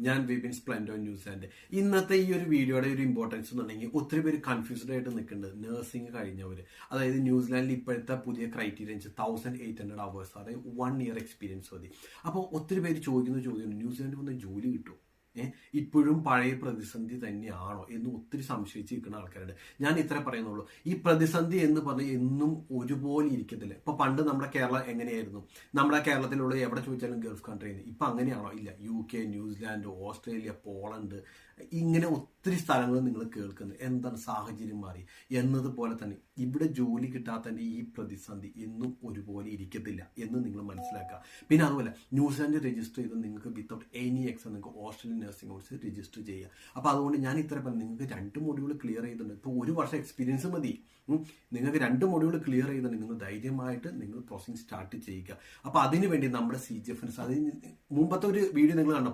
ഞാൻ വിപിൻ സ്പ്ലെൻഡോ ന്യൂസിലാൻഡ്. ഇന്നത്തെ ഈ ഒരു വീഡിയോയുടെ ഒരു ഇമ്പോർട്ടൻസ് എന്നുണ്ടെങ്കിൽ ഒത്തിരി പേര് കൺഫ്യൂസ്ഡ് ആയിട്ട് നിൽക്കുന്നുണ്ട്. നഴ്സിംഗ് കഴിഞ്ഞവര്, അതായത് ന്യൂസിലാൻഡിൽ ഇപ്പോഴത്തെ പുതിയ ക്രൈറ്റീരിയ 1800 അവേഴ്സ്, അതായത് 1 ഇയർ എക്സ്പീരിയൻസ് മതി. അപ്പോൾ ഒത്തിരി പേര് ചോദിക്കുന്ന ചോദ്യം, ന്യൂസിലാൻഡിൽ വന്ന് ജോലി കിട്ടും, ഇപ്പോഴും പഴയ പ്രതിസന്ധി തന്നെയാണോ എന്ന് ഒത്തിരി സംശയിച്ച് നിൽക്കുന്ന ആൾക്കാരുണ്ട്. ഞാൻ ഇത്ര പറയുന്നുള്ളൂ, ഈ പ്രതിസന്ധി എന്ന് പറഞ്ഞാൽ എന്നും ഒരുപോലെ ഇരിക്കത്തില്ല. ഇപ്പൊ പണ്ട് നമ്മുടെ കേരളം എങ്ങനെയായിരുന്നു? നമ്മുടെ കേരളത്തിലുള്ള എവിടെ ചോദിച്ചാലും ഗൾഫ് കൺട്രിയിൽ. ഇപ്പൊ അങ്ങനെയാണോ? ഇല്ല. UK, ന്യൂസിലാൻഡ്, ഓസ്ട്രേലിയ, പോളണ്ട്, ഇങ്ങനെ ഒത്തിരി സ്ഥലങ്ങൾ നിങ്ങൾ കേൾക്കുന്നത്. എന്താണ്? സാഹചര്യം മാറി എന്നതുപോലെ തന്നെ ഇവിടെ ജോലി കിട്ടാത്തതിന്റെ ഈ പ്രതിസന്ധി എന്നും ഒരുപോലെ ഇരിക്കത്തില്ല എന്ന് നിങ്ങൾ മനസ്സിലാക്കുക. പിന്നെ അതുപോലെ ന്യൂസിലാൻഡ് രജിസ്റ്റർ ചെയ്ത് നിങ്ങൾക്ക് വിത്തൗട്ട് എനി എക്സാം നിങ്ങൾക്ക് ഓസ്ട്രേലിയൻ നഴ്സിംഗ് കോഴ്സ് രജിസ്റ്റർ ചെയ്യുക. അപ്പൊ അതുകൊണ്ട് ഞാൻ ഇത്ര പറഞ്ഞു, നിങ്ങൾക്ക് 2 മൊഡ്യൂൾ ക്ലിയർ ചെയ്തിട്ടുണ്ട്. ഇപ്പൊ 1 വർഷം എക്സ്പീരിയൻസ് മതി. നിങ്ങൾക്ക് 2 മൊഡ്യൂൾ ക്ലിയർ ചെയ്തിട്ടുണ്ട്. നിങ്ങൾ ധൈര്യമായിട്ട് നിങ്ങൾ പ്രോസസ്സിംഗ് സ്റ്റാർട്ട് ചെയ്യുക. അപ്പൊ അതിനുവേണ്ടി നമ്മുടെ CGFNS, അത് മുമ്പത്തെ ഒരു വീഡിയോ നിങ്ങൾ കണ്ടോ,